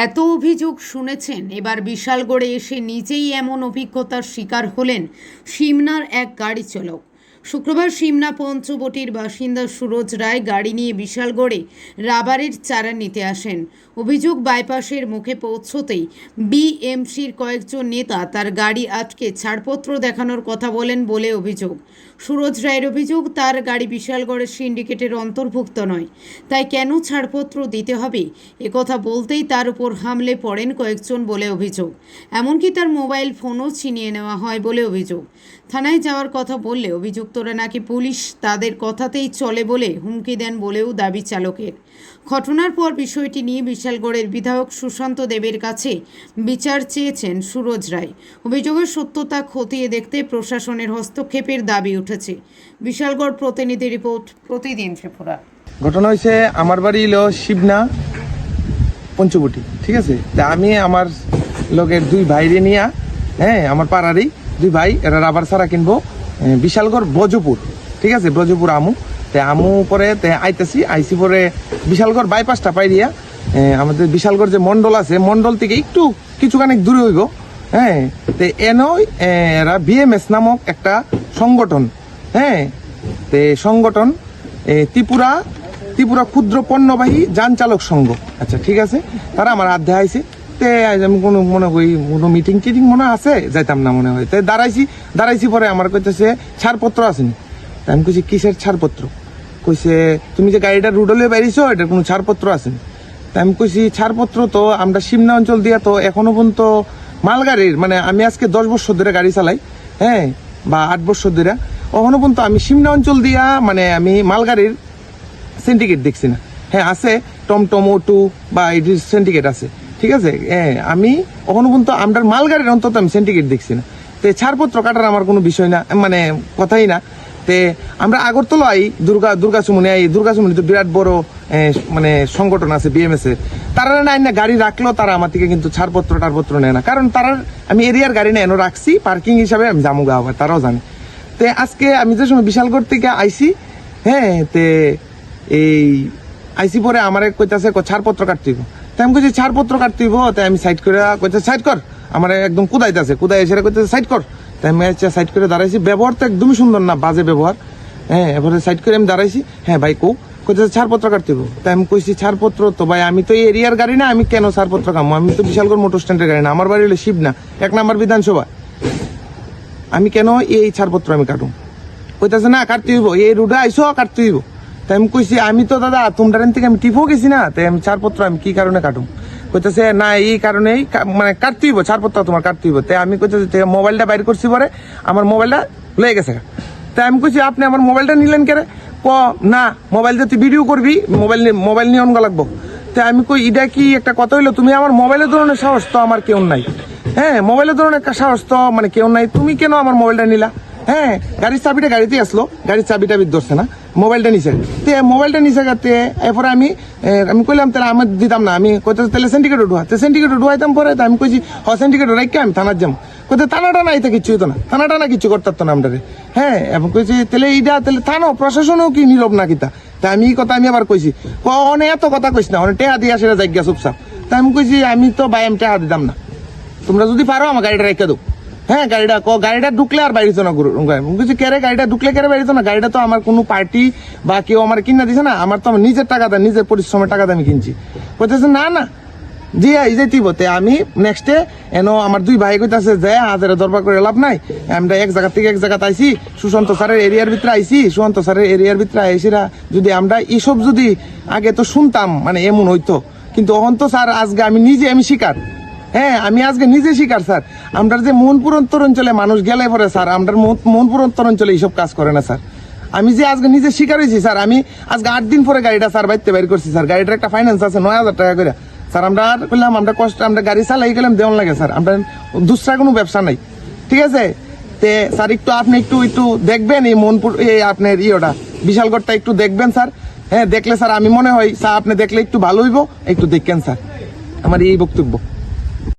এত অভিযোগ শুনেছেন, এবার বিশালগড়ে এসে নিজেই এমন অভিজ্ঞতার শিকার হলেন সিমনার এক গাড়ি চালক। শুক্রবার সিমনা পঞ্চবটির বাসিন্দা সুরজ রায় গাড়ি নিয়ে বিশালগড়ে রাবারের চারা নিতে আসেন। অভিযোগ, বাইপাসের মুখে পৌঁছতেই বিএমসির কয়েকজন নেতা তার গাড়ি আটকে ছাড়পত্র দেখানোর কথা বলেন বলে অভিযোগ। সুরজ রায়ের অভিযোগ, তার গাড়ি বিশালগড়ের সিন্ডিকেটের অন্তর্ভুক্ত নয়, তাই কেন ছাড়পত্র দিতে হবে একথা বলতেই তার উপর হামলে পড়েন কয়েকজন বলে অভিযোগ। এমনকি তার মোবাইল ফোনও ছিনিয়ে নেওয়া হয় বলে অভিযোগ। থানায় যাওয়ার কথা বললে অভিযুক্তরা নাকি পুলিশ তাদের কথাতেই চলে বলে হুমকি দেন বলেও দাবি চালকের। ঘটনার পর বিষয়টি নিয়ে বিশালগড়ের বিধায়ক সুশান্ত দেবের কাছে বিচার চেয়েছেন সুরজ রায়। অভিযোগের সত্যতা খতিয়ে দেখতে প্রশাসনের হস্তক্ষেপের দাবি উঠেছে। বিশালগড় প্রতিনিধি রিপোর্ট, প্রতিদিন ত্রিপুরা। ঘটনা হয়েছে, আমার বাড়ি হলো শিবনা পঞ্চবটি, ঠিক আছে। তা আমি আমার লোকের দুই ভাইরে নিয়ে, আমার পাড়ারই দুই ভাই, এরা রাবার সারা কিনবো বিশালগড় ব্রজপুর, ঠিক আছে, ব্রজপুর আমু। তে আমু পরে আইসি পরে বিশালগড় বাইপাসটা পাই দিয়া আমাদের বিশালগড় যে মন্ডল আছে, মন্ডল থেকে একটু কিছুখানি দূরে হইব। তে এরা বিএমএস নামক একটা সংগঠন, তে সংগঠন ত্রিপুরা ক্ষুদ্র পণ্যবাহী যান চালক সংঘ, আচ্ছা ঠিক আছে। তারা আমার আধ্যে আইছে, তে আমি কোনো মিটিং টিটিং মনে আছে, যাইতাম না মনে হয়। তাই দাঁড়াইছি পরে আমার কইতেছে ছাড়পত্র আসেনি। তাই আমি কইছি কিসের ছাড়পত্র? কইছে তুমি যে গাড়িটা রুডলে বেরিয়েছো, এটার কোনো ছাড়পত্র আসেনি। তাই আমি কইছি ছাড়পত্র তো আমরা সিমনা অঞ্চল দিয়া তো এখনো পর্যন্ত মালগাড়ির, মানে আমি আজকে 10 বছর ধরে গাড়ি চালাই, বা 8 বছর ধরে, এখনো পর্যন্ত আমি সিমনা অঞ্চল দিয়া মানে আমি মালগাড়ির সিন্ডিকেট দেখছি না। আছে টমটম অটো বা এটির সিন্ডিকেট আছে, ঠিক আছে। আমি কখনো পর্যন্ত আমরা মালগাড়ির অন্তত আমি সিন্ডিকেট দেখছি না। তে ছাড়পত্র কাটার আমার কোনো বিষয় না, মানে কথাই না। তে আমরা আগরতলায় দুর্গা সুমনি তো বিরাট বড় মানে সংগঠন আছে বিএমএস এর। তারা না গাড়ি রাখলো, তারা আমার থেকে কিন্তু ছাড়পত্র নেয় না, কারণ তারা আমি এরিয়ার গাড়ি না এনে রাখছি পার্কিং হিসাবে, আমি জামুগা আবার, তারাও জানে। তে আজকে আমি যে সময় বিশালগড় থেকে আইসি, তে এই আইসি পরে আমার কইতাছে ছাড়পত্র কাটতে হইব। তাই আমি কইছি ছাড়পত্র কাটতে হইব। তাই আমি সাইড করে কইতে সাইড কর, আমার একদম কুদাই এসে কইতেছে সাইড কর। তাই আমি সাইড করে দাঁড়াইছি। ব্যবহার তো একদমই সুন্দর না, বাজে ব্যবহার। এবারে সাইড করে আমি দাঁড়াইছি। ভাই কইতেছে ছাড়পত্র কাটতে হইব। তাই আমি কইছি ছাড়পত্র তো ভাই, আমি তো এই এরিয়ার গাড়ি না, আমি কেন ছাড়পত্র কামো? আমি তো বিশালগড় মোটর স্ট্যান্ডের গাড়ি না, আমার বাড়ি হলো শিবনা 1 নম্বর বিধানসভা। আমি কেন এই ছাড়পত্র আমি কাটুম? কইতেছে না কাটতে হইব, এই রুটে আইসো কাটতে হইব। তাই আমি কইছি আমি তো দাদা তোমরা থেকে আমি টিপও গেছি না, তাই আমি ছাড়পত্র আমি কি কারণে কাটুম? কইতেছে না এই কারণেই মানে কাটতে হইব, ছাড়পত্র তোমার কাটতে হইব। তাই আমি কইতেছি মোবাইলটা বাইর করছি, পরে আমার মোবাইলটা লয়ে গেছে। তাই আমি কইছি আপনি আমার মোবাইলটা নিলেন কেন? না মোবাইল দিয়ে তুই ভিডিও করবি, মোবাইল নিয়ে অনগা লাগবো। তাই আমি কই এটা কি একটা কথা হইলো? তুমি আমার মোবাইলের ধরনের সাহস তো আমার কেউ নাই, মোবাইলের ধরনের সাহস তো মানে কেউ নাই, তুমি কেন আমার মোবাইলটা নিলা? গাড়ির চাবিটা গাড়িতেই আসলো, গাড়ির চাবিটা ধরছে না, মোবাইলটা নিচে। মোবাইলটা নিচে গাতে এরপরে আমি কইলাম তাহলে আমি দিতাম না, আমি কইতে তাহলে সিন্ডিকেট উঠুয়া, সিন্ডিকেট উঠুয়াইতাম। পরে আমি কইছি সিন্ডিকেট রাখি আমি থানার যাম। কইতে থানাটা নাই, তো কিচ্ছু হইতো না, থানাটা না কিছু করতো না আমরা। এবং কইছি তাহলে এইটা তাহলে থানা প্রশাসনও কি নীরব না কিতা? তাই আমি এই কথা আমি আবার কইছি অনেক এত কথা কইস না, অনেক টেহা দিয়া সেটা জায়গা চুপচাপ। তাই আমি কইছি আমি তো ভাই আমি টেহা দিতাম না, তোমরা যদি পারো আমার গাড়িটা রেখে দাও। গাড়িটা ঢুকলে আর বাইরে না, কিছু কেরে গাড়িটা ঢুকলে কেরে বাইরে না। গাড়িটা তো আমার কোনো পার্টি বা কেউ আমার কিনা দিছে না, আমার তো আমার নিজের টাকা দেয়, নিজের পরিশ্রমের টাকা দিয়ে আমি কিনছি। কইতেছে না জি এই যাইতেই বলতে। আমি নেক্সটে আমার দুই ভাই কইতাছে যে হাজারে দরবার করে লাভ নাই, আমরা এক জায়গা থেকে এক জায়গাতে আইসি, সুশান্ত স্যারের এরিয়ার ভিতরে আইসি, সুশান্ত স্যারের এরিয়ার ভিতরে আইসিরা যদি আমরা এইসব যদি আগে তো শুনতাম মানে এমন হইতো, কিন্তু অহন তো স্যার আজকে আমি শিকার, আমি আজকে নিজে শিকার স্যার। আমরা যে মোহনপুর অঞ্চলে মানুষ গেলে পরে স্যার, আমরা মোহনপুর অঞ্চলে এইসব কাজ করে না স্যার। আমি যে আজকে নিজে শিকার হয়েছি স্যার, আমি আজকে 8 দিন পরে গাড়িটা স্যার বাইতে বাইর করছি স্যার। গাড়িটার একটা ফাইন্যান্স আছে 9,000 টাকা করে স্যার। আমরা করলাম, আমরা কষ্ট, আমরা গাড়ি চালাই গেলাম দেওয়ান লাগে স্যার, আমরা দুসরা কোনো ব্যবসা নাই, ঠিক আছে। তে স্যার একটু আপনি একটু দেখবেন এই মোহনপুর আপনার ইয়েটা বিশালগড়টা একটু দেখবেন স্যার। দেখলে স্যার আমি মনে হয় স্যার আপনি দেখলে একটু ভালো হইব, একটু দেখবেন স্যার। আমার এই বক্তব্য।